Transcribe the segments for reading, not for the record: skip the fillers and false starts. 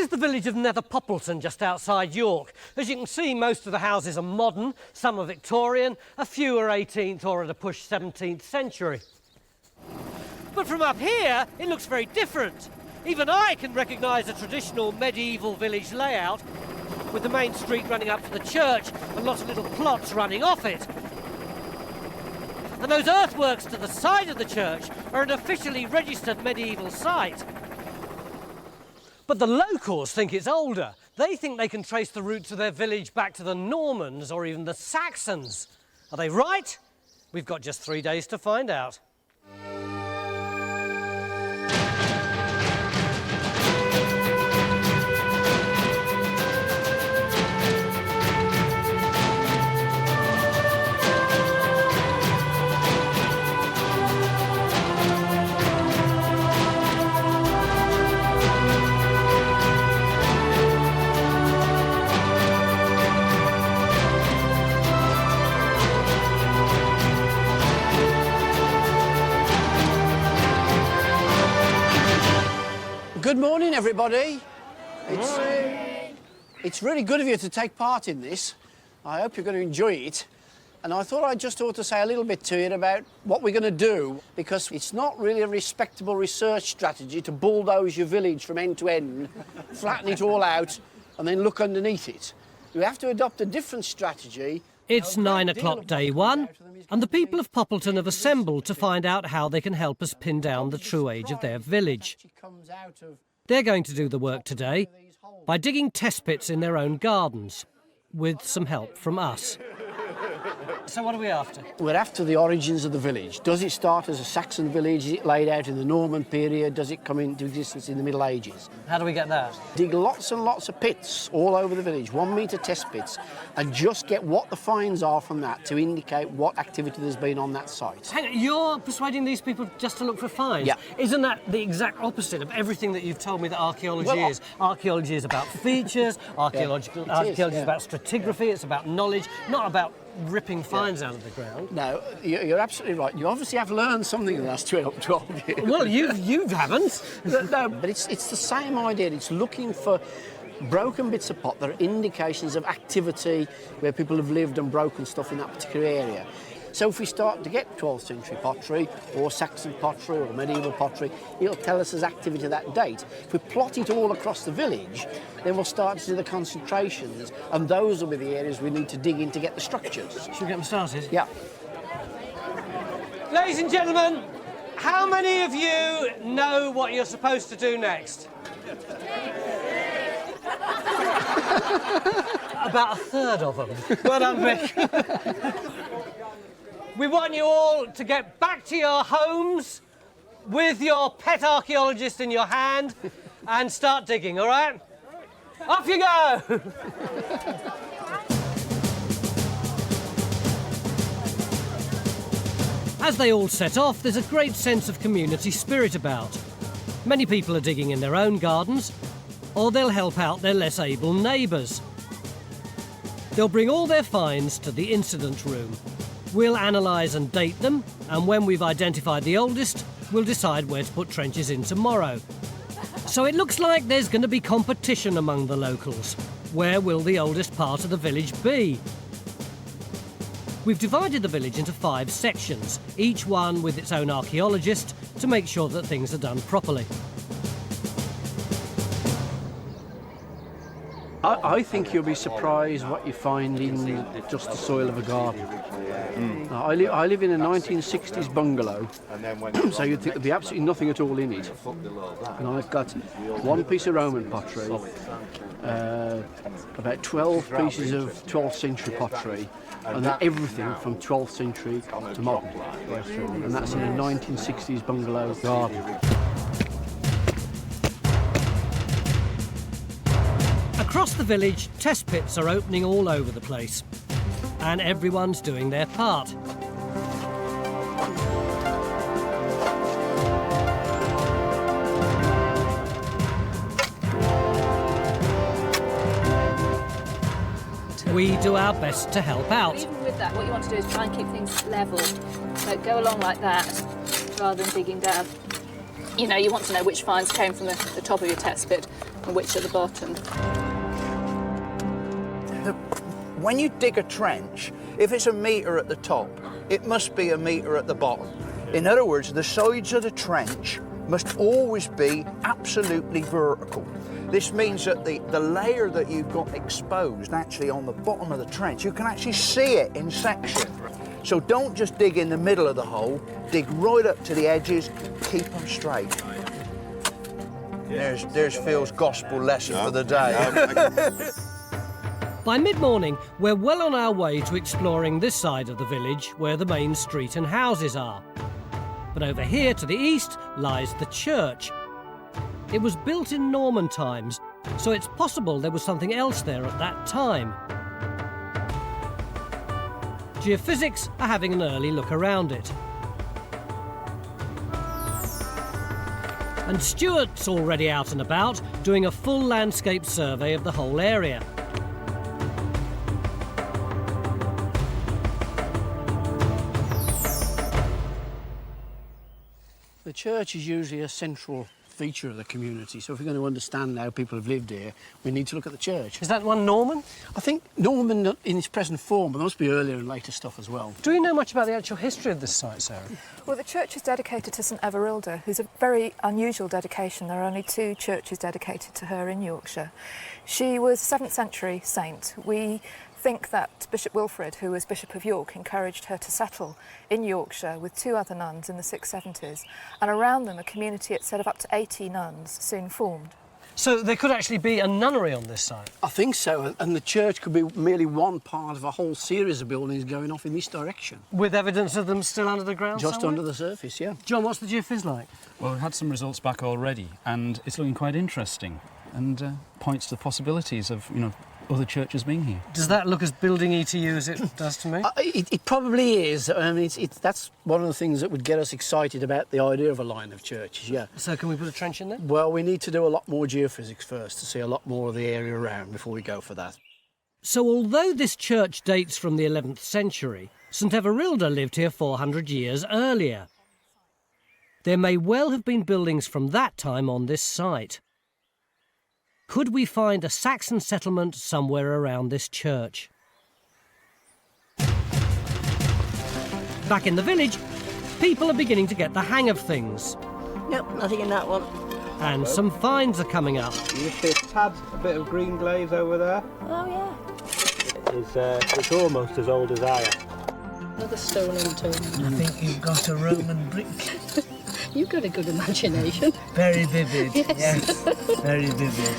is the village of Nether Poppleton, just outside York. As you can see, most of the houses are modern, some are Victorian, a few are 18th or at a push 17th century. But from up here, it looks very different. Even I can recognise a traditional medieval village layout, with the main street running up to the church and lots of little plots running off it. And those earthworks to the side of the church are an officially registered medieval site. But the locals think it's older. They think they can trace the roots of their village back to the Normans or even the Saxons. Are they right? We've got just 3 days to find out. Good morning, everybody. It's really good of you to take part in this. I hope you're going to enjoy it. And I thought I just ought to say a little bit to you about what we're going to do, because it's not really a respectable research strategy to bulldoze your village from end to end, flatten it all out, and then look underneath it. You have to adopt a different strategy. It's 9 o'clock day one, and the people of Poppleton have assembled to find out how they can help us pin down the true age of their village. They're going to do the work today by digging test pits in their own gardens, with some help from us. So what are we after? We're after the origins of the village. Does it start as a Saxon village? Is it laid out in the Norman period? Does it come into existence in the Middle Ages? How do we get that? Dig lots and lots of pits all over the village, 1 metre test pits, and just get what the finds are from that to indicate what activity there's been on that site. Hang on, you're persuading these people just to look for finds? Yeah. Isn't that the exact opposite of everything that you've told me that archaeology is? Archaeology is about features, archaeology is about stratigraphy, it's about knowledge, not about ripping finds out of the ground. No, you're absolutely right. You obviously have learned something in the last 12 years. Well, you haven't. No, but it's the same idea. It's looking for broken bits of pot that are indications of activity where people have lived and broken stuff in that particular area. So if we start to get 12th century pottery or Saxon pottery or medieval pottery, it'll tell us there's activity to that date. If we plot it all across the village, then we'll start to see the concentrations, and those will be the areas we need to dig in to get the structures. Should we get them started? Yeah. Ladies and gentlemen, how many of you know what you're supposed to do next? About a third of them. Well done, Vic. We want you all to get back to your homes with your pet archaeologist in your hand and start digging, all right? Off you go! As they all set off, there's a great sense of community spirit about. Many people are digging in their own gardens, or they'll help out their less able neighbours. They'll bring all their finds to the incident room. We'll analyse and date them, and when we've identified the oldest, we'll decide where to put trenches in tomorrow. So it looks like there's going to be competition among the locals. Where will the oldest part of the village be? We've divided the village into 5 sections, each one with its own archaeologist, to make sure that things are done properly. I think you'll be surprised what you find in just the soil of a garden. I live in a 1960s bungalow, so you'd think there'd be absolutely nothing at all in it. And I've got 1 piece of Roman pottery, about 12 pieces of 12th century pottery, and then everything from 12th century to modern. And that's in a 1960s bungalow garden. Across the village, test pits are opening all over the place, and everyone's doing their part. We do our best to help out. Even with that, what you want to do is try and keep things level. So go along like that, rather than digging down. You know, you want to know which finds came from the top of your test pit, and which at the bottom. When you dig a trench, if it's a metre at the top, it must be a metre at the bottom. In other words, the sides of the trench must always be absolutely vertical. This means that the layer that you've got exposed actually on the bottom of the trench, you can actually see it in section. So don't just dig in the middle of the hole, dig right up to the edges, keep them straight. There's Phil's gospel lesson for the day. By mid-morning, we're well on our way to exploring this side of the village where the main street and houses are. But over here to the east lies the church. It was built in Norman times, so it's possible there was something else there at that time. Geophysics are having an early look around it. And Stuart's already out and about, doing a full landscape survey of the whole area. The church is usually a central feature of the community, so if we're going to understand how people have lived here, we need to look at the church. Is that one Norman? I think Norman in its present form, but there must be earlier and later stuff as well. Do you know much about the actual history of this site, Sarah? Well, the church is dedicated to St Everilda, who's a very unusual dedication. There are only 2 churches dedicated to her in Yorkshire. She was a 7th century saint. We think that Bishop Wilfrid, who was Bishop of York, encouraged her to settle in Yorkshire with 2 other nuns in the 670s, and around them a community, it said, of up to 80 nuns soon formed. So there could actually be a nunnery on this site? I think so, and the church could be merely one part of a whole series of buildings going off in this direction. With evidence of them still under the ground Just somewhere? under the surface, yeah. John, what's the geophys like? Well, we've had some results back already, and it's looking quite interesting, and points to the possibilities of, other churches being here. Does that look as building-y to you as it does to me? It probably is. I mean, that's one of the things that would get us excited about the idea of a line of churches, yeah. So can we put a trench in there? Well, we need to do a lot more geophysics first to see a lot more of the area around before we go for that. So although this church dates from the 11th century, St Everilda lived here 400 years earlier. There may well have been buildings from that time on this site. Could we find a Saxon settlement somewhere around this church? Back in the village, people are beginning to get the hang of things. Nope, nothing in that one. And some finds are coming up. You see a tad, a bit of green glaze over there. Oh, yeah. It's almost as old as I am. Another stone tomb. I think you've got a Roman brick. You've got a good imagination. Very vivid, yes. Very vivid.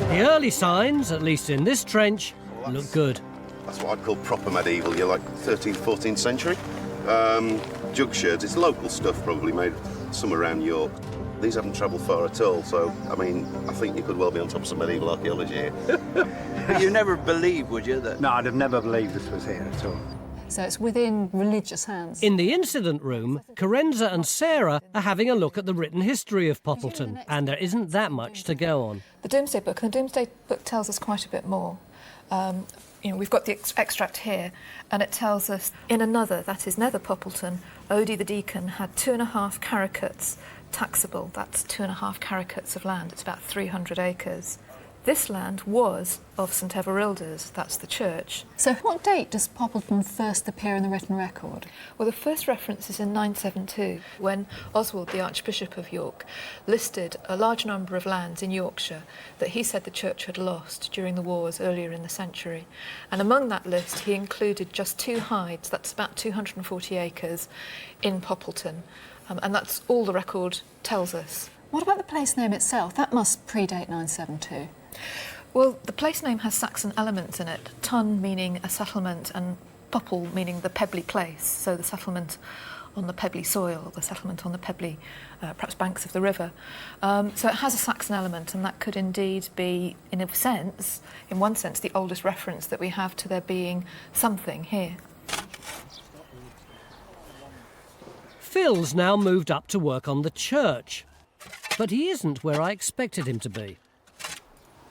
The early signs, at least in this trench, look good. That's what I'd call proper medieval. You're like 13th, 14th century. Jug sherds, it's local stuff probably made somewhere around York. These haven't travelled far at all, so, I mean, I think you could well be on top of some medieval archaeology here. You never believe, would you, that... No, I'd have never believed this was here at all. So it's within religious hands. In the incident room, Carenza and Sarah are having a look at the written history of Poppleton, and there isn't that much to go on. The Domesday Book, and the Domesday Book tells us quite a bit more. We've got the extract here, and it tells us, in another, that is Nether Poppleton, Odie the deacon had 2.5 caracots taxable. That's 2.5 caracots of land. It's about 300 acres. This land was of St Everilda's, that's the church. So what date does Poppleton first appear in the written record? Well, the first reference is in 972, when Oswald, the Archbishop of York, listed a large number of lands in Yorkshire that he said the church had lost during the wars earlier in the century. And among that list, he included just 2 hides, that's about 240 acres, in Poppleton. And that's all the record tells us. What about the place name itself? That must predate 972. Well, the place name has Saxon elements in it. Tun meaning a settlement and Popple meaning the pebbly place, so the settlement on the pebbly soil, the settlement on the pebbly, perhaps banks of the river. So it has a Saxon element, and that could indeed be, in one sense, the oldest reference that we have to there being something here. Phil's now moved up to work on the church, but he isn't where I expected him to be.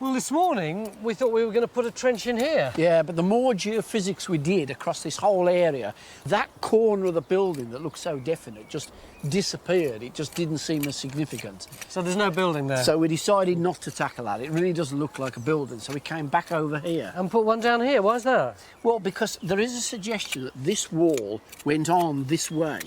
Well, this morning we thought we were going to put a trench in here. Yeah, but the more geophysics we did across this whole area, that corner of the building that looked so definite just disappeared. It just didn't seem as significant. So there's no building there? So we decided not to tackle that. It really doesn't look like a building, so we came back over here. And put one down here. Why is that? Well, because there is a suggestion that this wall went on this way,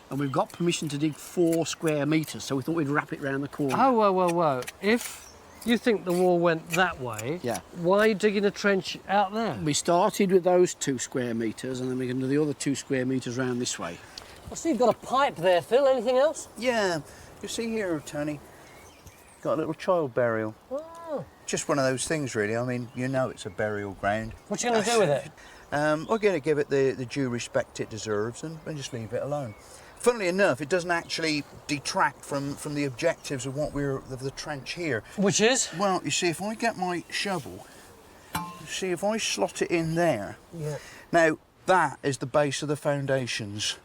and we've got permission to dig 4 square metres, so we thought we'd wrap it round the corner. Oh, whoa. If you think the wall went that way, yeah, why are you digging a trench out there? We started with those 2 square metres, and then we're going to do the other 2 square metres round this way. I see you've got a pipe there, Phil. Anything else? Yeah, you see here, Tony, got a little child burial. Oh. Just one of those things, really. I mean, you know it's a burial ground. What are you going to do with it? We're going to give it the due respect it deserves and just leave it alone. Funnily enough, it doesn't actually detract from the objectives of the trench here. Which is? Well, you see, if I get my shovel, see if I slot it in there. Yeah. Now, that is the base of the foundations.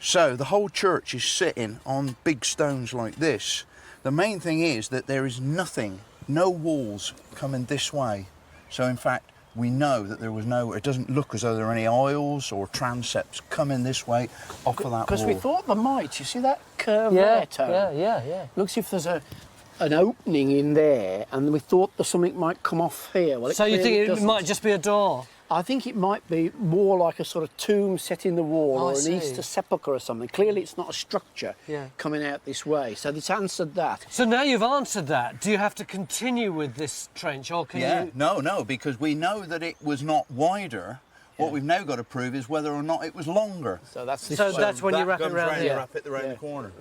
So the whole church is sitting on big stones like this. The main thing is that there is nothing, no walls coming this way. So in fact, we know that there was it doesn't look as though there are any aisles or transepts coming this way off of that wall. Because we thought there might. You see that curve there, Tony? Yeah. Looks if there's an opening in there, and we thought that something might come off here. Well, so you think it might just be a door? I think it might be more like a sort of tomb set in the wall, or an Easter sepulchre or something. Clearly it's not a structure coming out this way, so it's answered that. So now you've answered that, do you have to continue with this trench, or can you... No, because we know that it was not wider. What we've now got to prove is whether or not it was longer. So that's this that's when you wrap it around here? Wrap it around the corner.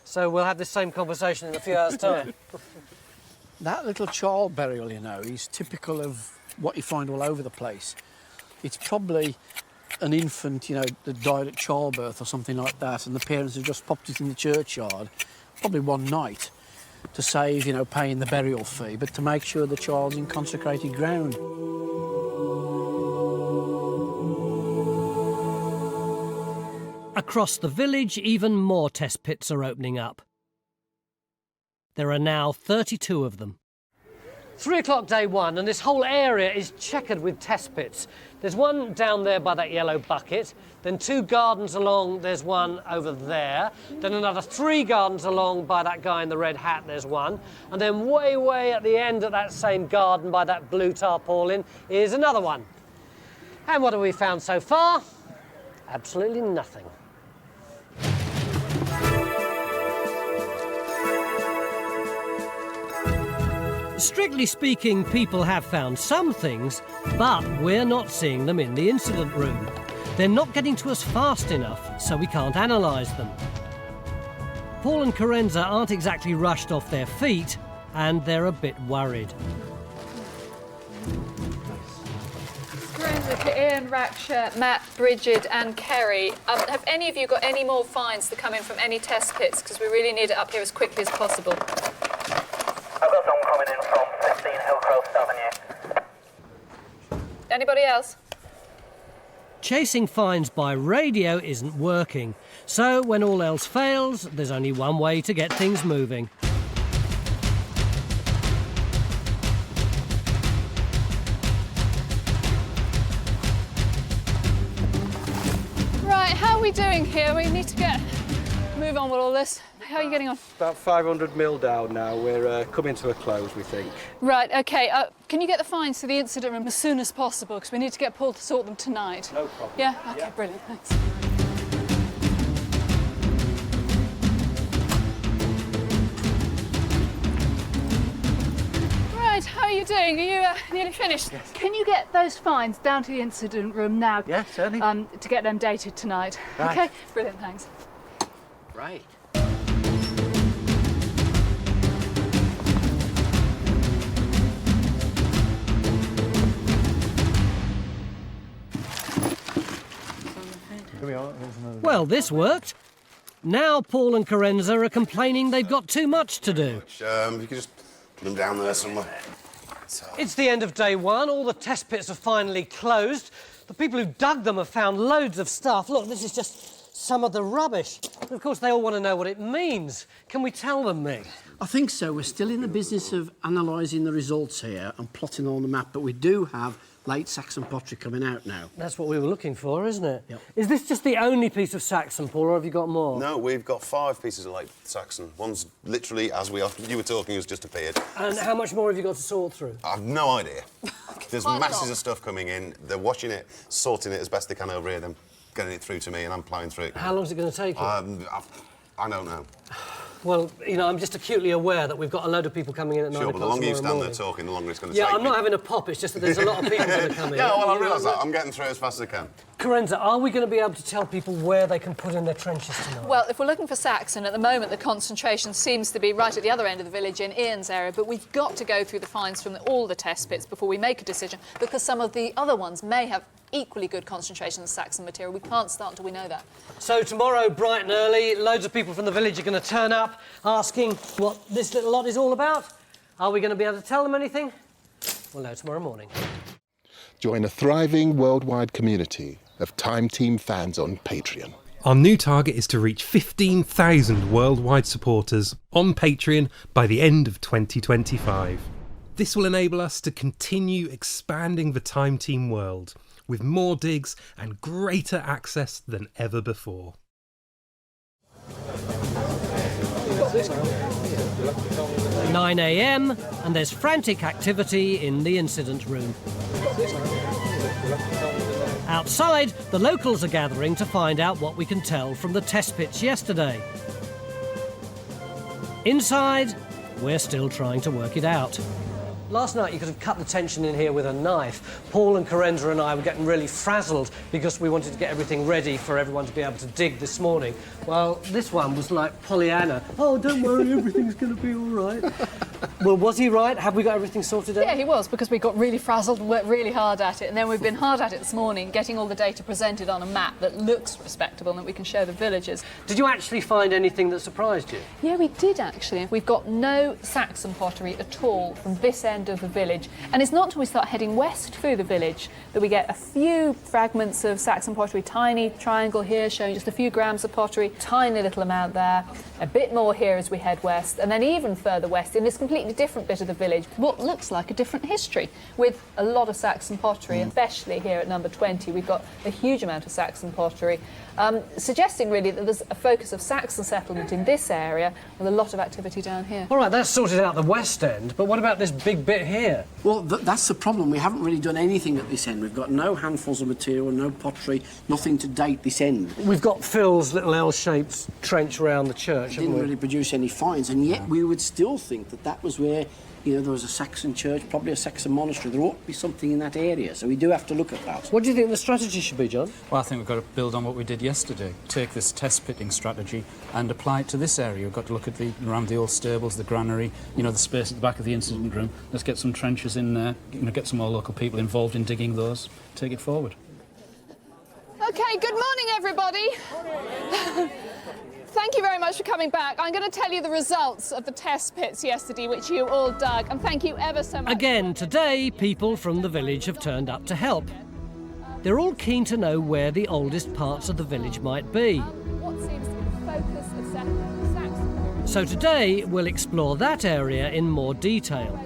So we'll have this same conversation in a few hours' time. That little child burial, you know, is typical of what you find all over the place. It's probably an infant, you know, that died at childbirth or something like that, and the parents have just popped it in the churchyard, probably one night, to save, you know, paying the burial fee, but to make sure the child's in consecrated ground. Across the village, even more test pits are opening up. There are now 32 of them. 3 o'clock day 1, and this whole area is checkered with test pits. There's one down there by that yellow bucket, then 2 gardens along, there's one over there, then another 3 gardens along by that guy in the red hat, there's one, and then way at the end of that same garden by that blue tarpaulin is another one. And what have we found so far? Absolutely nothing. Strictly speaking, people have found some things, but we're not seeing them in the incident room. They're not getting to us fast enough, so we can't analyse them. Paul and Carenza aren't exactly rushed off their feet, and they're a bit worried. Look at Ian, Raksha, Matt, Bridget and Kerry. Have any of you got any more finds to come in from any test pits? Because we really need it up here as quickly as possible. I've got some coming in from 15 Hillcroft Avenue. Anybody else? Chasing finds by radio isn't working, so when all else fails, there's only one way to get things moving. Right, how are we doing here? We need to move on with all this. How are you getting on? About 500 mil down now. We're coming to a close, we think. Right, OK. Can you get the finds to the incident room as soon as possible? Because we need to get Paul to sort them tonight. No problem. Yeah? OK, brilliant. Thanks. Right, how are you doing? Are you nearly finished? Yes. Can you get those finds down to the incident room now? Yeah, certainly. To get them dated tonight. Right. OK, brilliant, thanks. Right. Well, this worked. Now Paul and Carenza are complaining they've got too much to do. You could just put them down there somewhere. It's the end of day 1. All the test pits are finally closed. The people who dug them have found loads of stuff. Look, this is just some of the rubbish. Of course, they all want to know what it means. Can we tell them, Mick? I think so. We're still in the business of analysing the results here and plotting on the map, but we do have late Saxon pottery coming out now. That's what we were looking for, isn't it? Yep. Is this just the only piece of Saxon, Paul, or have you got more? No, we've got 5 pieces of late Saxon. One's literally, as you were talking, has just appeared. And how much more have you got to sort through? I've no idea. There's masses of stuff coming in. They're washing it, sorting it as best they can over here, then getting it through to me, and I'm ploughing through it. How long is it going to take you? I don't know. Well, you know, I'm just acutely aware that we've got a load of people coming in at 9 o'clock Sure, but the longer you stand morning. there talking, the longer it's going to take. Yeah, I'm not having a pop, it's just that there's a lot of people going to come in. Yeah, well, I realise that. I'm getting through as fast as I can. Carenza, are we going to be able to tell people where they can put in their trenches tonight? Well, if we're looking for Saxon, at the moment the concentration seems to be right at the other end of the village in Ian's area, but we've got to go through the finds from all the test pits before we make a decision, because some of the other ones may have equally good concentrations of Saxon material. We can't start until we know that. So tomorrow, bright and early, loads of people from the village are going to turn up asking what this little lot is all about. Are we going to be able to tell them anything? We'll know tomorrow morning. Join a thriving worldwide community of Time Team fans on Patreon. Our new target is to reach 15,000 worldwide supporters on Patreon by the end of 2025. This will enable us to continue expanding the Time Team world with more digs and greater access than ever before. 9 a.m. and there's frantic activity in the incident room. Outside, the locals are gathering to find out what we can tell from the test pits yesterday. Inside, we're still trying to work it out. Last night you could have cut the tension in here with a knife. Paul and Carenza and I were getting really frazzled because we wanted to get everything ready for everyone to be able to dig this morning. Well, this one was like Pollyanna. Oh, don't worry, everything's going to be all right. Well, was he right? Have we got everything sorted out? Yeah, he was, because we got really frazzled and worked really hard at it, and then we've been hard at it this morning, getting all the data presented on a map that looks respectable and that we can show the villagers. Did you actually find anything that surprised you? Yeah, we did actually. We've got no Saxon pottery at all from this end of the village, and it's not until we start heading west through the village that we get a few fragments of Saxon pottery, tiny triangle here showing just a few grams of pottery, tiny little amount there, a bit more here as we head west, and then even further west in this completely different bit of the village, what looks like a different history with a lot of Saxon pottery, especially here at number 20. We've got a huge amount of Saxon pottery, suggesting really that there's a focus of Saxon settlement in this area with a lot of activity down here. All right, that's sorted out the west end, but what about this big bit here? Well, that's the problem. We haven't really done anything at this end. We've got no handfuls of material, no pottery, nothing to date this end. We've got Phil's little L-shaped trench around the church, haven't Didn't we? really produce any finds, and yet we would still think that that was where, you know, there was a Saxon church, probably a Saxon monastery. There ought to be something in that area, so we do have to look at that. What do you think the strategy should be, John? Well, I think we've got to build on what we did yesterday. Take this test pitting strategy and apply it to this area. We've got to look at around the old stables, the granary, you know, the space at the back of the incident room. Let's get some trenches in there, you know, get some more local people involved in digging those, take it forward. Okay, good morning, everybody. Thank you very much for coming back. I'm going to tell you the results of the test pits yesterday, which you all dug, and thank you ever so much. Again, today, people from the village have turned up to help. They're all keen to know where the oldest parts of the village might be. What seems to be the focus of settlement of Saxon. So today, we'll explore that area in more detail.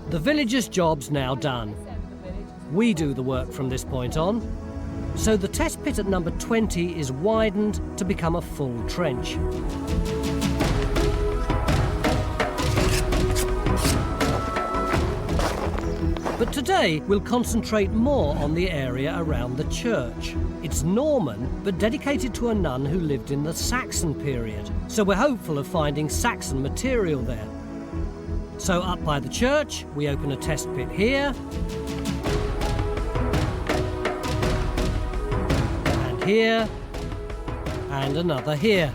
The villagers' job's now done. We do the work from this point on. So the test pit at number 20 is widened to become a full trench. But today we'll concentrate more on the area around the church. It's Norman, but dedicated to a nun who lived in the Saxon period. So we're hopeful of finding Saxon material there. So up by the church, we open a test pit here. Here, and another here.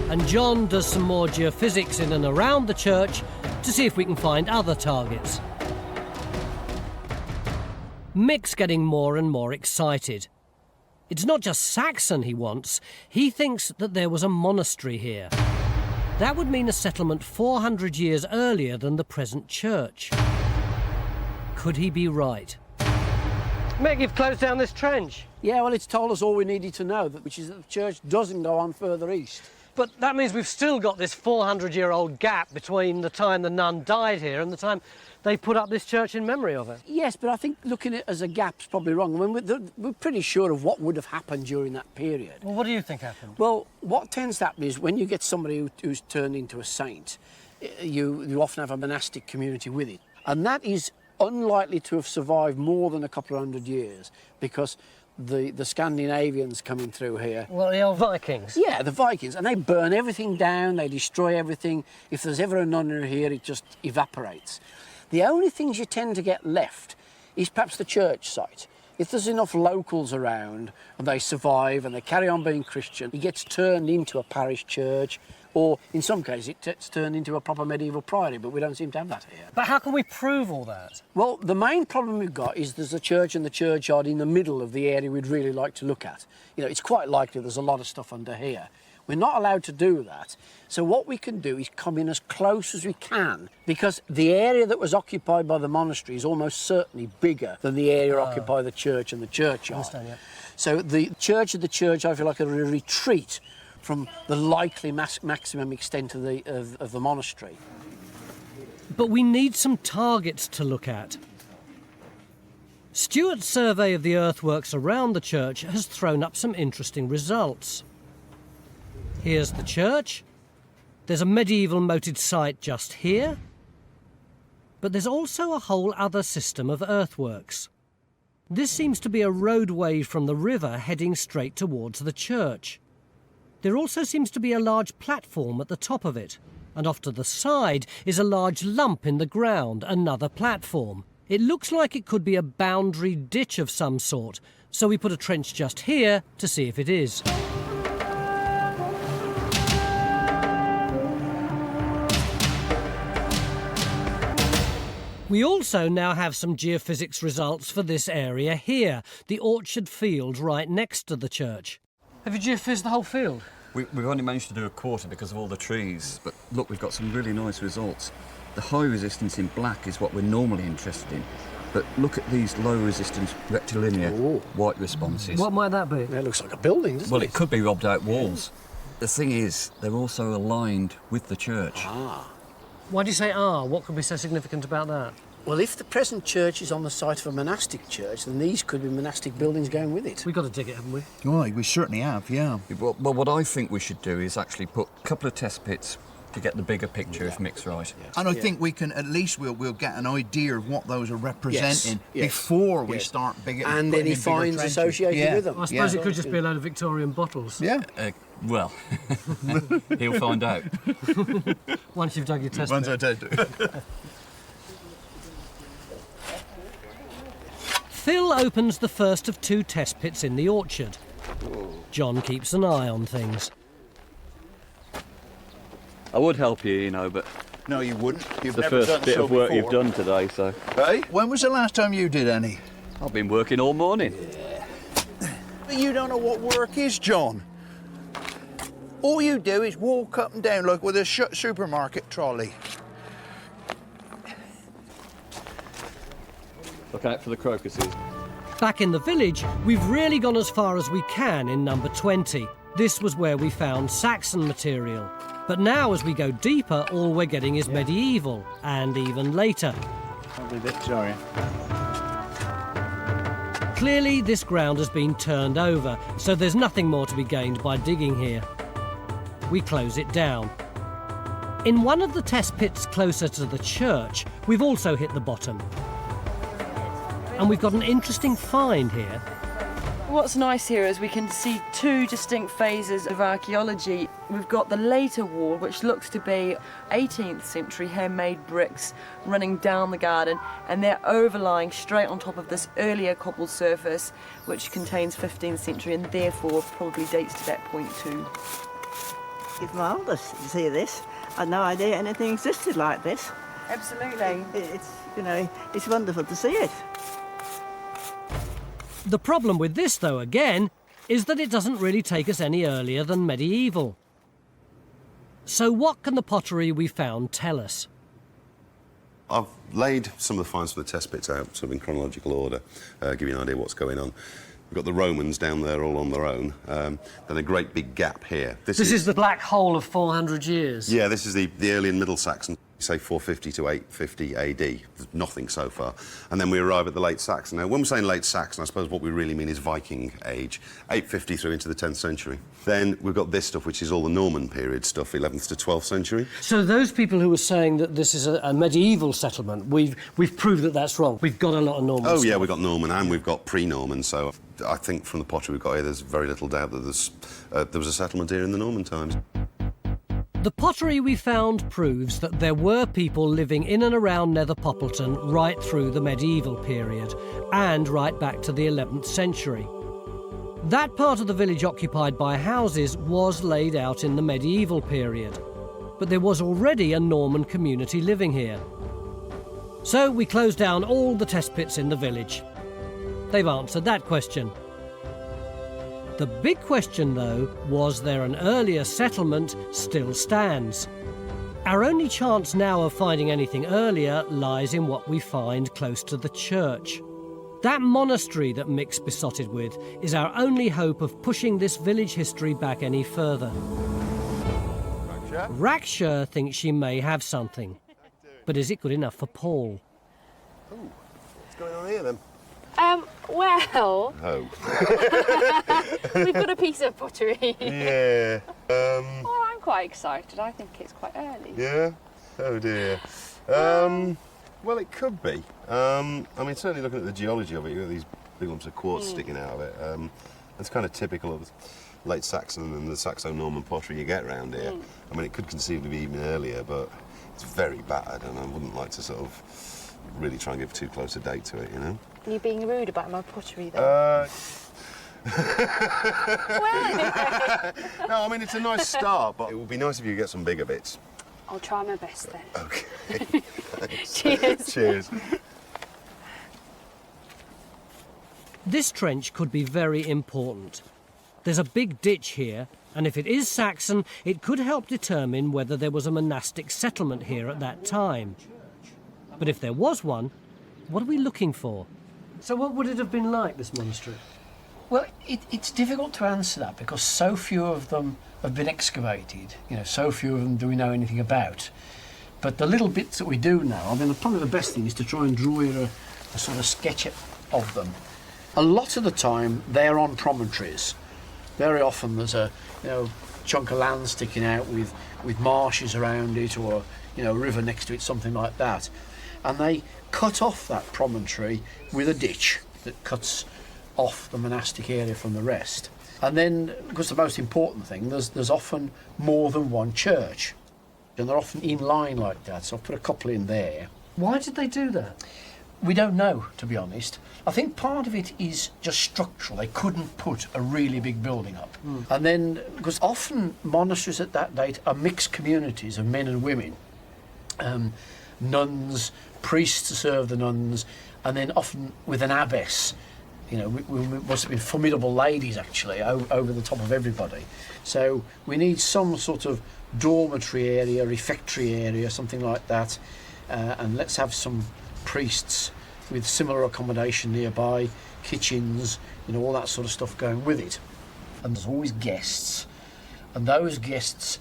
And John does some more geophysics in and around the church to see if we can find other targets. Mick's getting more and more excited. It's not just Saxon he wants, he thinks that there was a monastery here. That would mean a settlement 400 years earlier than the present church. could he be right? Mick, you've closed down this trench. Yeah, well, it's told us all we needed to know, which is that the church doesn't go on further east. But that means we've still got this 400-year-old gap between the time the nun died here and the time they put up this church in memory of her. Yes, but I think looking at it as a gap's probably wrong. I mean, we're pretty sure of what would have happened during that period. Well, what do you think happened? Well, what tends to happen is when you get somebody who's turned into a saint, you often have a monastic community with it. And that is unlikely to have survived more than a couple of hundred years because the Scandinavians coming through here. Well, the old Vikings. Yeah, the Vikings. And they burn everything down, they destroy everything. If there's ever a nunnery here, it just evaporates. The only things you tend to get left is perhaps the church site. If there's enough locals around and they survive and they carry on being Christian, it gets turned into a parish church, or in some cases it's turned into a proper medieval priory, but we don't seem to have that here. But how can we prove all that? Well, the main problem we've got is there's a church and the churchyard in the middle of the area we'd really like to look at. You know, it's quite likely there's a lot of stuff under here. We're not allowed to do that. So what we can do is come in as close as we can, because the area that was occupied by the monastery is almost certainly bigger than the area occupied by the church and the churchyard. Understand, yeah. So the church and the churchyard, I feel like, are a retreat from the likely maximum extent of the monastery. But we need some targets to look at. Stuart's survey of the earthworks around the church has thrown up some interesting results. Here's the church. There's a medieval moated site just here. But there's also a whole other system of earthworks. This seems to be a roadway from the river heading straight towards the church. There also seems to be a large platform at the top of it, and off to the side is a large lump in the ground, another platform. It looks like it could be a boundary ditch of some sort, so we put a trench just here to see if it is. We also now have some geophysics results for this area here, the orchard field right next to the church. Have you geophysed the whole field? We've only managed to do a quarter because of all the trees, but look, we've got some really nice results. The high resistance in black is what we're normally interested in, but look at these low resistance rectilinear white responses. What might that be? It looks like a building, doesn't it? Well, it could be robbed out walls. The thing is, they're also aligned with the church. Why do you say ah? What could be so significant about that? Well, if the present church is on the site of a monastic church, then these could be monastic buildings going with it. We've got to dig it, haven't we? Well, we certainly have, yeah. Well, what I think we should do is actually put a couple of test pits to get the bigger picture if Mick's right. And I think we can, at least we'll get an idea of what those are representing before we start bigger. And any fines associated with them. I suppose it could just be a load of Victorian bottles. Yeah. Well, he'll find out. Once you've dug your test Once pit. I do. Phil opens the first of 2 test pits in the orchard. John keeps an eye on things. I would help you, you know, but... No, you wouldn't. You've the never first done bit so of work before. you've done today, so... Hey? When was the last time you did any? I've been working all morning. But you don't know what work is, John. All you do is walk up and down like with a supermarket trolley. Look out for the crocuses. Back in the village, we've really gone as far as we can in number 20. This was where we found Saxon material. But now, as we go deeper, all we're getting is medieval, and even later. Probably Victorian. Clearly, this ground has been turned over, so there's nothing more to be gained by digging here. We close it down. In one of the test pits closer to the church, we've also hit the bottom. And we've got an interesting find here. What's nice here is we can see 2 distinct phases of archaeology. We've got the later wall, which looks to be 18th century handmade bricks running down the garden, and they're overlying straight on top of this earlier cobbled surface, which contains 15th century and therefore probably dates to that point too. It's marvellous to see this. I had no idea anything existed like this. Absolutely. It's, you know, it's wonderful to see it. The problem with this, though, again, is that it doesn't really take us any earlier than medieval. So what can the pottery we found tell us? I've laid some of the finds from the test pits out, sort of in chronological order, give you an idea what's going on. We've got the Romans down there all on their own, then a great big gap here. This is the black hole of 400 years. Yeah, this is the early and middle Saxon, say 450 to 850 AD. There's nothing so far. And then we arrive at the late Saxon. Now, when we're saying late Saxon, I suppose what we really mean is Viking age, 850 through into the 10th century. Then we've got this stuff, which is all the Norman period stuff, 11th to 12th century. So those people who were saying that this is a medieval settlement, we've proved that that's wrong. We've got a lot of Norman stuff. Yeah, we've got Norman and we've got pre-Norman, so I think from the pottery we've got here, there's very little doubt that there was a settlement here in the Norman times. The pottery we found proves that there were people living in and around Nether Poppleton right through the medieval period and right back to the 11th century. That part of the village occupied by houses was laid out in the medieval period, but there was already a Norman community living here. So we closed down all the test pits in the village. They've answered that question. The big question, though, was there an earlier settlement still stands? Our only chance now of finding anything earlier lies in what we find close to the church. That monastery that Mick's besotted with is our only hope of pushing this village history back any further. Raksha thinks she may have something, but is it good enough for Paul? Ooh, what's going on here then? Well... Oh. We've got a piece of pottery. Yeah. Well, I'm quite excited. I think it's quite early. Yeah? Oh dear. Well, it could be. I mean, certainly looking at the geology of it, you've got these big lumps of quartz sticking out of it. It's kind of typical of the late Saxon and the Saxo-Norman pottery you get around here. I mean, it could conceivably be even earlier, but it's very battered, and I wouldn't like to sort of really try and give too close a date to it, you know? Are you being rude about my pottery, though? No, I mean, it's a nice start, but it would be nice if you get some bigger bits. I'll try my best then. Okay. Cheers. Cheers. This trench could be very important. There's a big ditch here, and if it is Saxon, it could help determine whether there was a monastic settlement here at that time. But if there was one, what are we looking for? So what would it have been like, this monastery? Well, it's difficult to answer that because so few of them have been excavated. You know, so few of them do we know anything about. But the little bits that we do know, I mean, probably the best thing is to try and draw you a sort of sketch of them. A lot of the time, they're on promontories. Very often there's a chunk of land sticking out with marshes around it, or a river next to it, something like that. And they cut off that promontory with a ditch that cuts off the monastic area from the rest. And then, because the most important thing, there's often more than one church, and they're often in line like that. So I've put a couple in there. Why did they do that? We don't know, to be honest. I think part of it is just structural. They couldn't put a really big building up. And then, because often monasteries at that date are mixed communities of men and women. Nuns, priests to serve the nuns, and then often with an abbess. We must have been formidable ladies, actually, over the top of everybody. So we need some sort of dormitory area, refectory area, something like that. And let's have some priests with similar accommodation nearby, kitchens, all that sort of stuff going with it. And there's always guests. And those guests,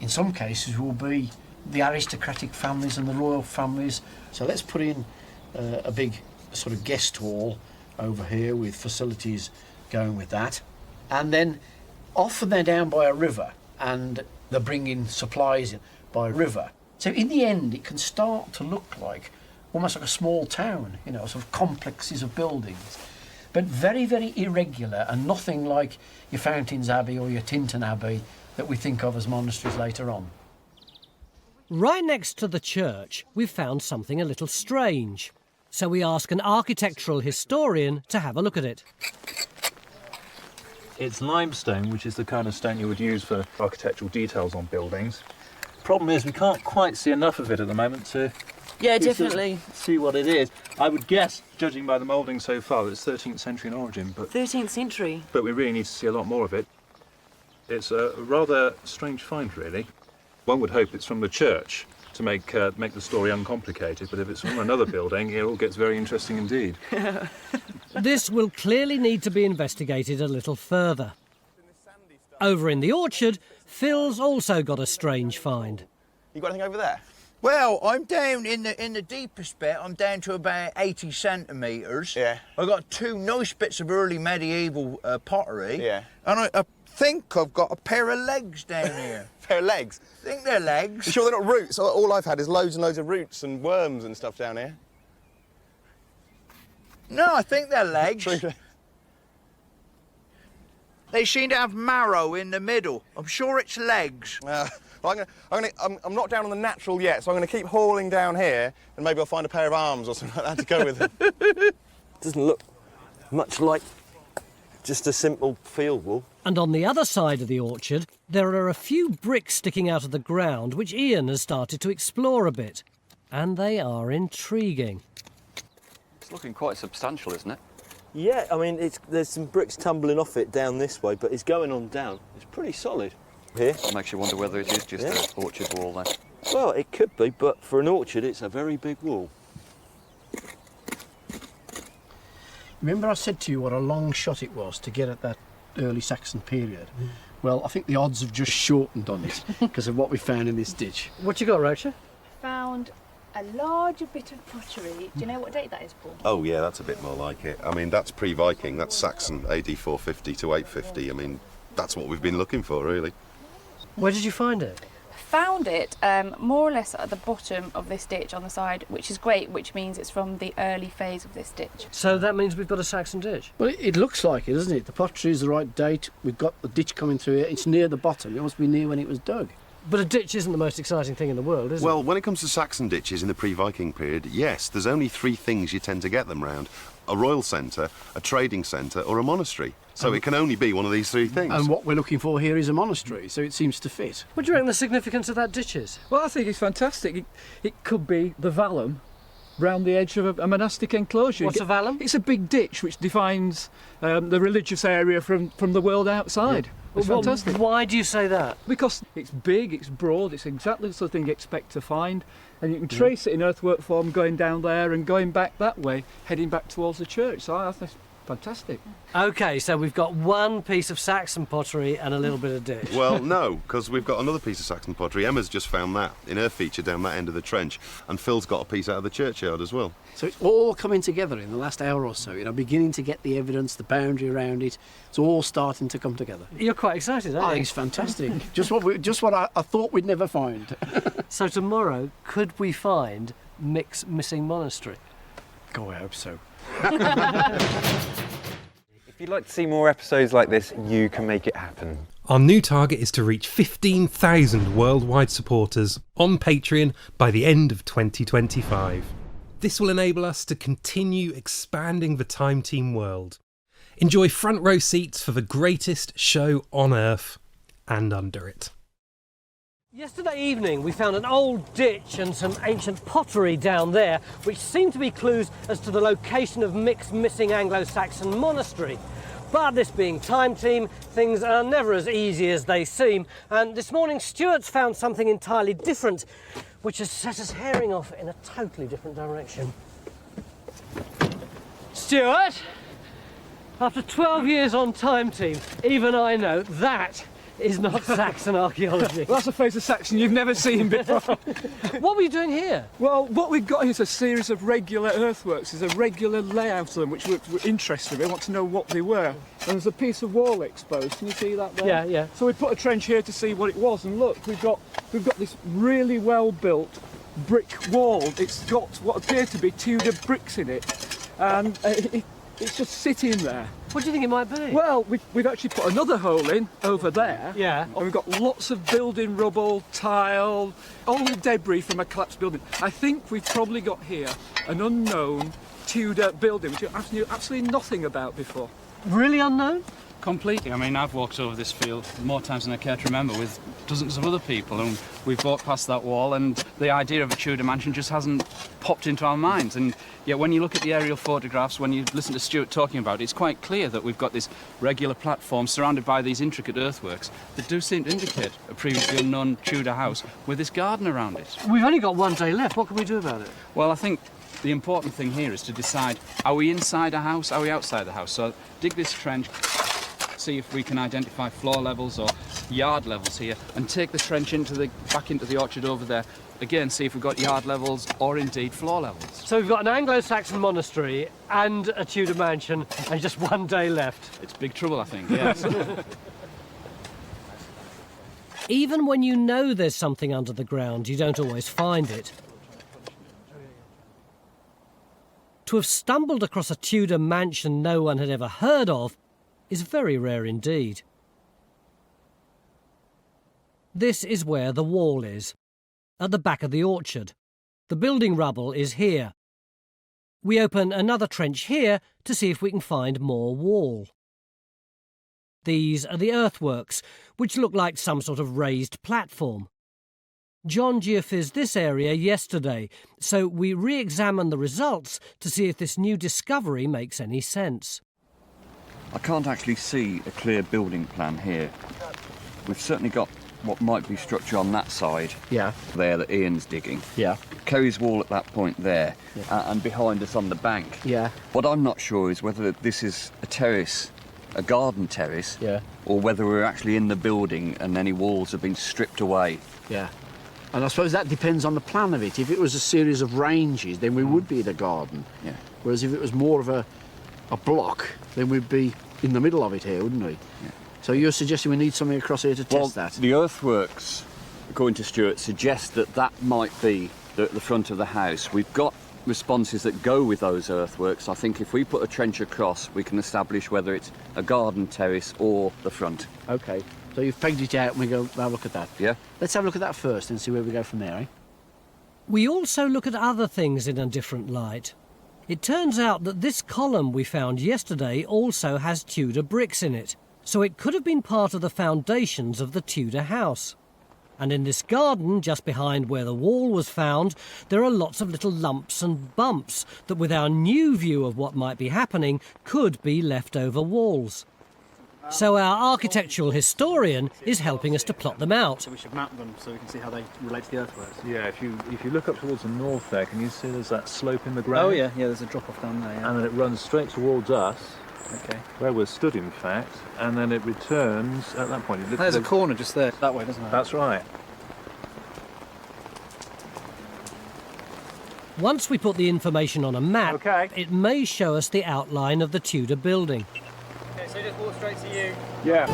in some cases, will be the aristocratic families and the royal families. So let's put in a big sort of guest hall over here with facilities going with that. And then often they're down by a river and they're bringing supplies in by a river. So in the end, it can start to look like almost like a small town, sort of complexes of buildings, but very, very irregular and nothing like your Fountains Abbey or your Tintern Abbey that we think of as monasteries later on. Right next to the church, we've found something a little strange. So we ask an architectural historian to have a look at it. It's limestone, which is the kind of stone you would use for architectural details on buildings. Problem is, we can't quite see enough of it at the moment to definitely see what it is. I would guess, judging by the moulding so far, that it's 13th century in origin. 13th century? But we really need to see a lot more of it. It's a rather strange find, really. One would hope it's from the church, to make the story uncomplicated, but if it's from another building, it all gets very interesting indeed. This will clearly need to be investigated a little further. Over in the orchard, Phil's also got a strange find. You got anything over there? Well, I'm down in the deepest bit. I'm down to about 80 centimetres. Yeah. I've got two nice bits of early medieval pottery. Yeah. And I think I've got a pair of legs down here. Pair of legs? I think they're legs. You sure they're not roots? All I've had is loads and loads of roots and worms and stuff down here. No, I think they're legs. They seem to have marrow in the middle. I'm sure it's legs. I'm not down on the natural yet, so I'm going to keep hauling down here, and maybe I'll find a pair of arms or something like that to go with it. Doesn't look much like just a simple field wall. And on the other side of the orchard, there are a few bricks sticking out of the ground which Ian has started to explore a bit. And they are intriguing. It's looking quite substantial, isn't it? Yeah, I mean, there's some bricks tumbling off it down this way, but it's going on down. It's pretty solid. Here. It makes you wonder whether it is just an orchard wall then. Well, it could be, but for an orchard, it's a very big wall. Remember I said to you what a long shot it was to get at that early Saxon period? Well, I think the odds have just shortened on it because of what we found in this ditch. What you got, Rocha? Found a larger bit of pottery. Do you know what date that is, Paul? Oh yeah, that's a bit more like it. I mean, that's pre-Viking, that's Saxon, AD 450 to 850. I mean, that's what we've been looking for, really. Where did you find it? Found it more or less at the bottom of this ditch on the side, which is great, which means it's from the early phase of this ditch. So that means we've got a Saxon ditch? Well, it looks like it, doesn't it? The pottery is the right date. We've got the ditch coming through here. It's near the bottom. It must be near when it was dug. But a ditch isn't the most exciting thing in the world, is it? Well, when it comes to Saxon ditches in the pre-Viking period, yes, there's only three things you tend to get them round. A royal centre, a trading centre or a monastery. So it can only be one of these three things. And what we're looking for here is a monastery, so it seems to fit. What do you reckon the significance of that ditch is? Well, I think it's fantastic. It could be the vallum round the edge of a monastic enclosure. What's a vallum? It's a big ditch which defines the religious area from the world outside. Yeah. It's fantastic. Why do you say that? Because it's big, it's broad, it's exactly the sort of thing you expect to find, and you can trace it in earthwork form going down there and going back that way, heading back towards the church. So I think it's fantastic. OK, so we've got one piece of Saxon pottery and a little bit of ditch. Well, no, because we've got another piece of Saxon pottery. Emma's just found that in her feature down that end of the trench, and Phil's got a piece out of the churchyard as well. So it's all coming together in the last hour or so, beginning to get the evidence, the boundary around it. It's all starting to come together. You're quite excited, aren't you? I think it's fantastic. just what I thought we'd never find. So tomorrow, could we find Mick's missing monastery? God, I hope so. If you'd like to see more episodes like this, you can make it happen. Our new target is to reach 15,000 worldwide supporters on Patreon by the end of 2025. This will enable us to continue expanding the Time Team world. Enjoy front row seats for the greatest show on Earth and under it. Yesterday evening we found an old ditch and some ancient pottery down there which seemed to be clues as to the location of Mick's missing Anglo-Saxon monastery. But this being Time Team, things are never as easy as they seem, and this morning Stuart's found something entirely different which has set us herring off in a totally different direction. Stuart, after 12 years on Time Team, even I know that is not Saxon archaeology. Well, that's a phase of Saxon you've never seen before. What were you doing here? Well, what we've got here is a series of regular earthworks. There's a regular layout of them which we're interested in. We want to know what they were. And there's a piece of wall exposed. Can you see that there? Yeah, yeah. So we put a trench here to see what it was, and look, we've got this really well-built brick wall. It's got what appear to be Tudor bricks in it, and it's just sitting there. What do you think it might be? Well, we've actually put another hole in over there. Yeah. And we've got lots of building rubble, tile, all the debris from a collapsed building. I think we've probably got here an unknown Tudor building, which I knew absolutely nothing about before. Really unknown? Completely. I mean, I've walked over this field more times than I care to remember with dozens of other people, and we've walked past that wall, and the idea of a Tudor mansion just hasn't popped into our minds. And yet when you look at the aerial photographs, when you listen to Stuart talking about it, it's quite clear that we've got this regular platform surrounded by these intricate earthworks that do seem to indicate a previously unknown Tudor house with this garden around it. We've only got one day left. What can we do about it? Well, I think the important thing here is to decide, are we inside a house, are we outside the house? So dig this trench, see if we can identify floor levels or yard levels here, and take the trench back into the orchard over there. Again, see if we've got yard levels or indeed floor levels. So we've got an Anglo-Saxon monastery and a Tudor mansion and just one day left. It's big trouble, I think, yes. Even when you know there's something under the ground, you don't always find it. To have stumbled across a Tudor mansion no one had ever heard of is very rare indeed. This is where the wall is, at the back of the orchard. The building rubble is here. We open another trench here to see if we can find more wall. These are the earthworks, which look like some sort of raised platform. John geophysed this area yesterday, so we re-examine the results to see if this new discovery makes any sense. I can't actually see a clear building plan here. We've certainly got what might be structure on that side. Yeah. There that Ian's digging. Yeah. Kerry's wall at that point there, Yeah. and behind us on the bank. Yeah. What I'm not sure is whether this is a terrace, a garden terrace, Yeah. or whether we're actually in the building and any walls have been stripped away. Yeah. And I suppose that depends on the plan of it. If it was a series of ranges, then we would be in a garden. Yeah. Whereas if it was more of a block, then we'd be in the middle of it here, wouldn't we? Yeah. So you're suggesting we need something across here to test that? The earthworks, according to Stuart, suggest that that might be the front of the house. We've got responses that go with those earthworks. I think if we put a trench across, we can establish whether it's a garden terrace or the front. OK. So you've pegged it out and we go have a look at that? Yeah. Let's have a look at that first and see where we go from there, eh? We also look at other things in a different light. It turns out that this column we found yesterday also has Tudor bricks in it, so it could have been part of the foundations of the Tudor house. And in this garden, just behind where the wall was found, there are lots of little lumps and bumps that, with our new view of what might be happening, could be leftover walls. So our architectural historian is helping us to plot them out. So we should map them so we can see how they relate to the earthworks. Yeah, if you look up towards the north there, can you see there's that slope in the ground? Oh yeah, there's a drop-off down there, yeah. And then it runs straight towards us, Okay. where we're stood in fact, and then it returns at that point. There's a corner just there, that way, doesn't it? That's right. Once we put the information on a map, it may show us the outline of the Tudor building. Okay, so just walk straight to you. Yeah.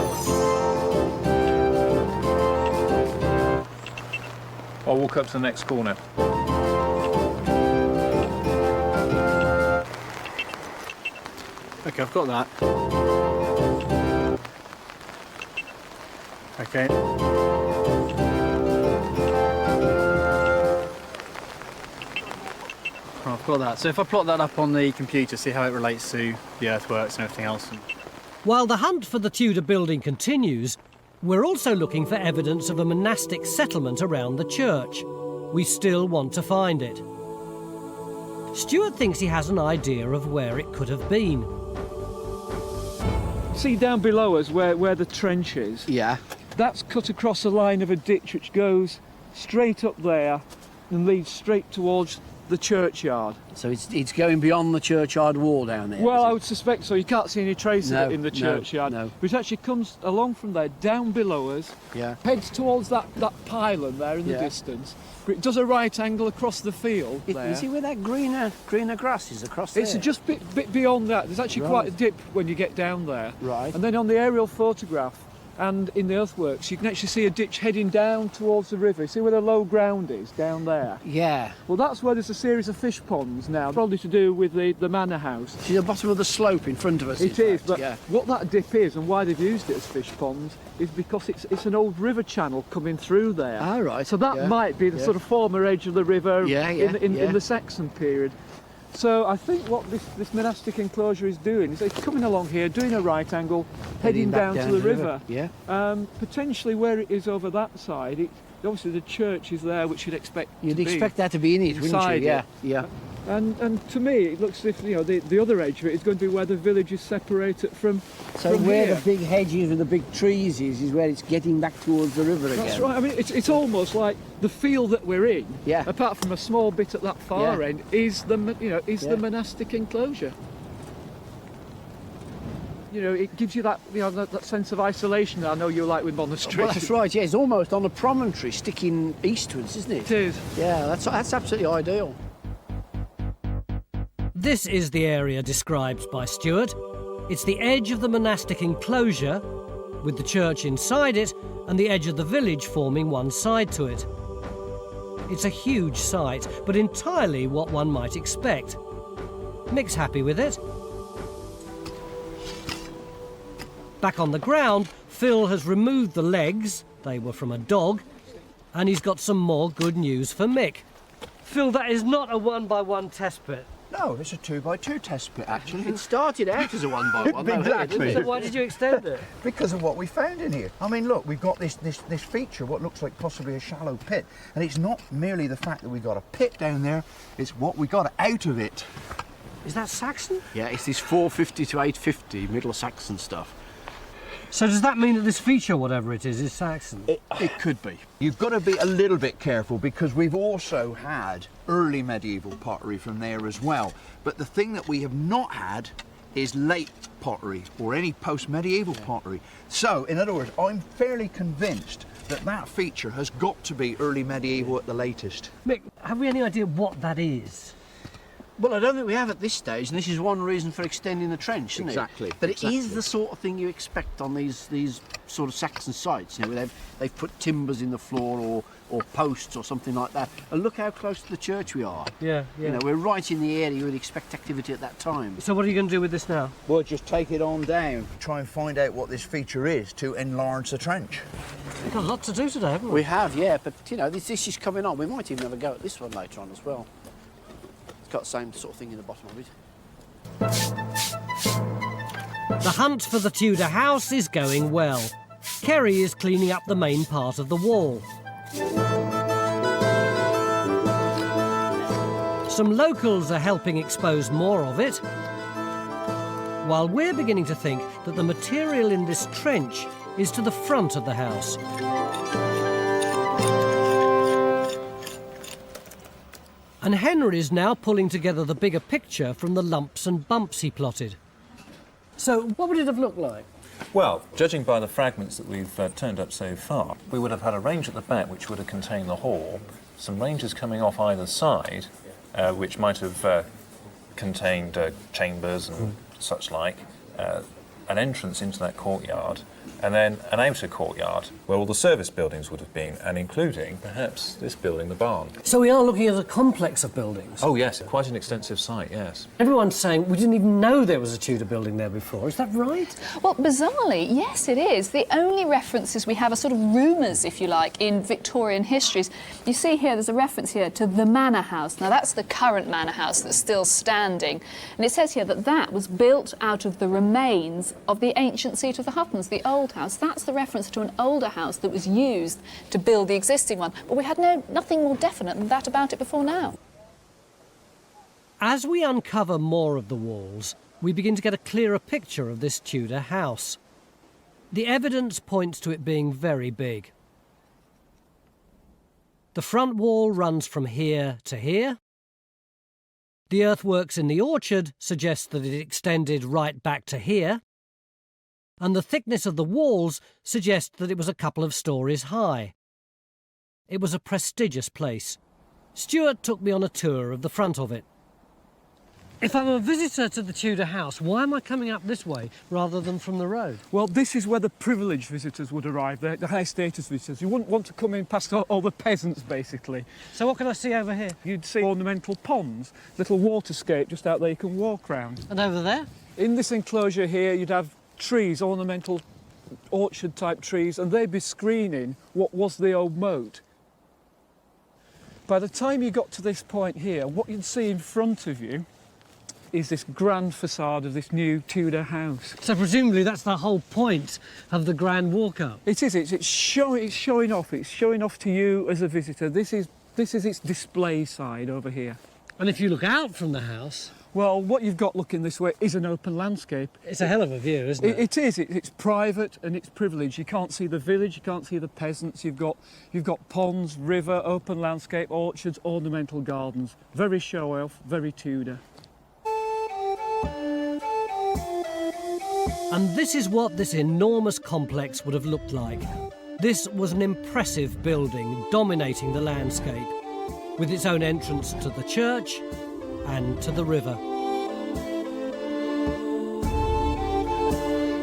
I'll walk up to the next corner. Okay, I've got that. Okay. I've got that. So if I plot that up on the computer, see how it relates to the earthworks and everything else. While the hunt for the Tudor building continues, we're also looking for evidence of a monastic settlement around the church. We still want to find it. Stuart thinks he has an idea of where it could have been. See down below us where the trench is? Yeah. That's cut across a line of a ditch which goes straight up there and leads straight towards the churchyard. So it's going beyond the churchyard wall down there? Well, I would suspect so. You can't see any trace of it in the churchyard. No. But it actually comes along from there, down below us, heads towards that pylon there in the distance. But it does a right angle across the field there. You see where that greener grass is across there? It's just a bit beyond that. There's actually quite a dip when you get down there. Right. And then on the aerial photograph and in the earthworks, you can actually see a ditch heading down towards the river. See where the low ground is, down there? Yeah. Well, that's where there's a series of fish ponds now, probably to do with the manor house. See the bottom of the slope in front of us? It is, but what that dip is and why they've used it as fish ponds is because it's an old river channel coming through there. Ah, right. So that might be the sort of former edge of the river in the Saxon period. So I think what this monastic enclosure is doing is it's coming along here, doing a right angle, heading down to the river. Yeah. Potentially where it is over that side, obviously the church is there, which you'd expect You'd expect that to be in it, wouldn't you? Yeah, yeah. And to me, it looks as if the other edge of it is going to be where the village is separated from. So where the big hedges and the big trees is where it's getting back towards the river again. That's right. I mean, it's almost like the field that we're in. Yeah. Apart from a small bit at that far end, is the the monastic enclosure. It gives you that that sense of isolation that I know you like with monasteries. Well, that's right. Yeah, it's almost on a promontory sticking eastwards, isn't it? It is. Yeah, that's absolutely ideal. This is the area described by Stuart. It's the edge of the monastic enclosure, with the church inside it and the edge of the village forming one side to it. It's a huge site, but entirely what one might expect. Mick's happy with it. Back on the ground, Phil has removed the legs, they were from a dog, and he's got some more good news for Mick. Phil, that is not a 1x1 test pit. No, it's a 2x2 test pit, actually. It started out as a 1x1. Exactly. So why did you extend it? Because of what we found in here. I mean, look, we've got this feature, what looks like possibly a shallow pit. And it's not merely the fact that we got a pit down there, it's what we got out of it. Is that Saxon? Yeah, it's this 450 to 850 Middle Saxon stuff. So does that mean that this feature, whatever it is Saxon? It could be. You've got to be a little bit careful because we've also had early medieval pottery from there as well. But the thing that we have not had is late pottery or any post-medieval pottery. So, in other words, I'm fairly convinced that that feature has got to be early medieval at the latest. Mick, have we any idea what that is? Well, I don't think we have at this stage, and this is one reason for extending the trench, isn't Exactly. it? But it is the sort of thing you expect on these sort of Saxon sites, where they've put timbers in the floor or posts or something like that. And look how close to the church we are. Yeah. We're right in the area you would expect activity at that time. So what are you going to do with this now? Well, just take it on down, try and find out what this feature is to enlarge the trench. We've got a lot to do today, haven't we? We have, yeah, but this is coming on. We might even have a go at this one later on as well. It's got the same sort of thing in the bottom of it. The hunt for the Tudor house is going well. Kerry is cleaning up the main part of the wall. Some locals are helping expose more of it, while we're beginning to think that the material in this trench is to the front of the house. And Henry's now pulling together the bigger picture from the lumps and bumps he plotted. So what would it have looked like? Well, judging by the fragments that we've turned up so far, we would have had a range at the back which would have contained the hall, some ranges coming off either side, which might have contained chambers and such like, an entrance into that courtyard, and then an outer courtyard where all the service buildings would have been, and including, perhaps, this building, the barn. So we are looking at a complex of buildings? Oh yes, quite an extensive site, yes. Everyone's saying we didn't even know there was a Tudor building there before. Is that right? Well, bizarrely, yes, it is. The only references we have are sort of rumours, if you like, in Victorian histories. You see here, there's a reference here to the manor house. Now, that's the current manor house that's still standing. And it says here that that was built out of the remains of the ancient seat of the Huttons, the old house. That's the reference to an older house that was used to build the existing one. But we had nothing more definite than that about it before now. As we uncover more of the walls, we begin to get a clearer picture of this Tudor house. The evidence points to it being very big. The front wall runs from here to here. The earthworks in the orchard suggest that it extended right back to here. And the thickness of the walls suggests that it was a couple of stories high. It was a prestigious place. Stuart took me on a tour of the front of it. If I'm a visitor to the Tudor house, why am I coming up this way rather than from the road? Well, this is where the privileged visitors would arrive, the high-status visitors. You wouldn't want to come in past all the peasants, basically. So what can I see over here? You'd see ornamental ponds, little waterscape just out there you can walk round. And over there? In this enclosure here, you'd have trees, ornamental orchard-type trees, and they'd be screening what was the old moat. By the time you got to this point here, what you'd see in front of you is this grand facade of this new Tudor house. So presumably that's the whole point of the grand walk-up. It is. It's showing off. It's showing off to you as a visitor. This is its display side over here. And if you look out from the house... Well, what you've got looking this way is an open landscape. It's a hell of a view, isn't it? It is. It's private and it's privileged. You can't see the village, you can't see the peasants. You've got ponds, river, open landscape, orchards, ornamental gardens. Very show-off, very Tudor. And this is what this enormous complex would have looked like. This was an impressive building dominating the landscape, with its own entrance to the church and to the river.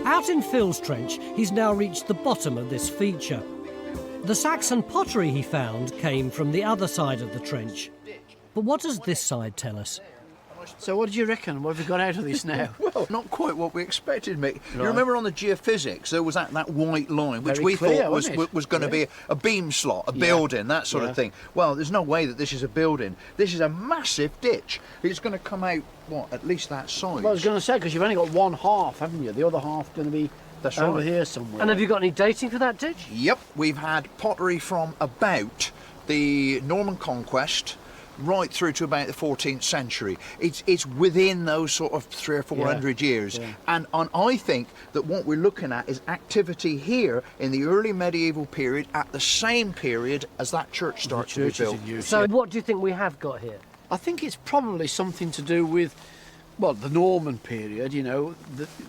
Out in Phil's trench, he's now reached the bottom of this feature. The Saxon pottery he found came from the other side of the trench. But what does this side tell us? So what do you reckon? What have we got out of this now? Well, not quite what we expected, Mick. Right. You remember on the Geophysics, there was that white line, which Very we clear, thought was going to be a beam slot, a building, that sort of thing. Well, there's no way that this is a building. This is a massive ditch. It's going to come out, what, at least that size. Well, I was going to say, because you've only got one half, haven't you? The other half's going to be over here somewhere. And have you got any dating for that ditch? Yep, we've had pottery from about the Norman Conquest right through to about the 14th century. It's within those sort of 300 or 400 years. Yeah. And I think that what we're looking at is activity here in the early medieval period at the same period as that church starts to be built. So what do you think we have got here? I think it's probably something to do with, well, the Norman period, you know.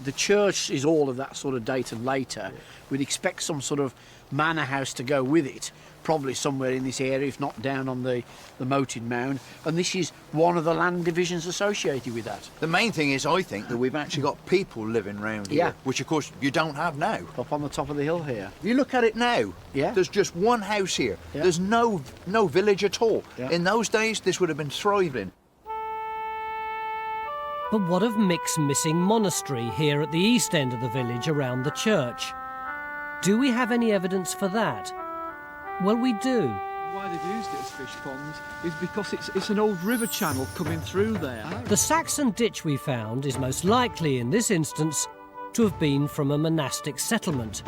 The church is all of that sort of date and later. We'd expect some sort of manor house to go with it, probably somewhere in this area, if not down on the moated mound. And this is one of the land divisions associated with that. The main thing is, I think, that we've actually got people living round here, which of course you don't have now. Up on the top of the hill here. If you look at it now, there's just one house here. There's no village at all. In those days, this would have been thriving. But what of Mick's missing monastery here at the east end of the village around the church? Do we have any evidence for that? Well, we do. Why they've used it as fish ponds is because it's an old river channel coming through there. The Saxon ditch we found is most likely, in this instance, to have been from a monastic settlement.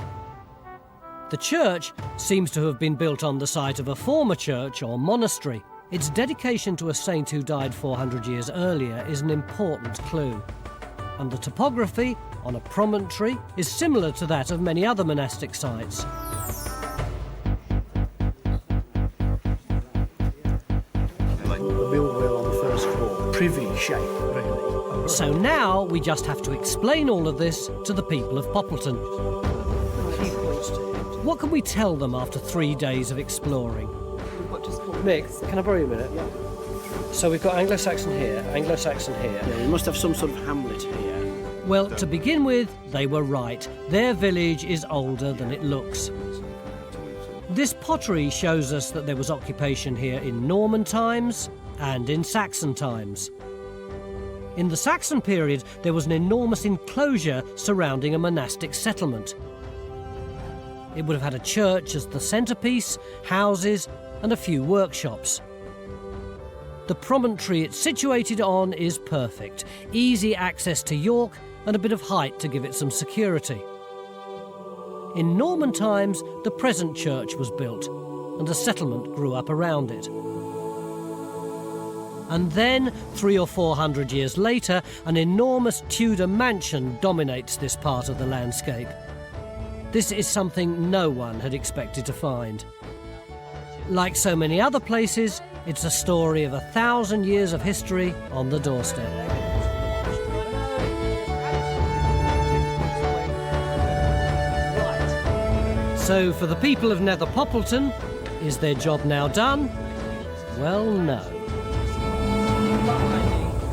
The church seems to have been built on the site of a former church or monastery. Its dedication to a saint who died 400 years earlier is an important clue. And the topography on a promontory is similar to that of many other monastic sites. The mill wheel on the first floor, privy shape, really. So now we just have to explain all of this to the people of Poppleton. What can we tell them after 3 days of exploring? Mick, can I borrow you a minute? Yeah. So we've got Anglo-Saxon here, Anglo-Saxon here. Yeah, you must have some sort of hamlet here. Well, to begin with, they were right. Their village is older than it looks. This pottery shows us that there was occupation here in Norman times and in Saxon times. In the Saxon period, there was an enormous enclosure surrounding a monastic settlement. It would have had a church as the centrepiece, houses, and a few workshops. The promontory it's situated on is perfect. Easy access to York and a bit of height to give it some security. In Norman times, the present church was built and a settlement grew up around it. And then, 300 or 400 years later, an enormous Tudor mansion dominates this part of the landscape. This is something no one had expected to find. Like so many other places, it's a story of 1,000 years of history on the doorstep. So for the people of Nether Poppleton, is their job now done? Well, no.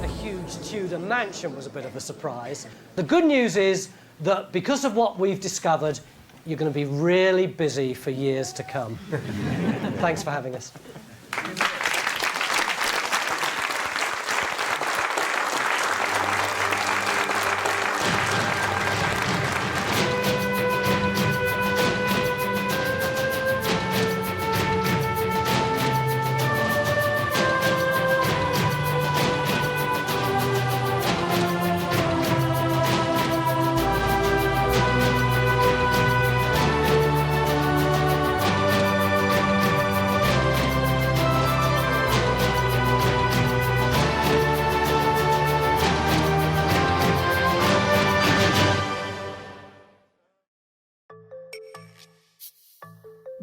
A huge Tudor mansion was a bit of a surprise. The good news is that because of what we've discovered, you're going to be really busy for years to come. Thanks for having us.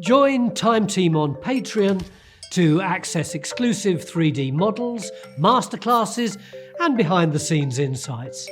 Join Time Team on Patreon to access exclusive 3D models, masterclasses and behind-the-scenes insights.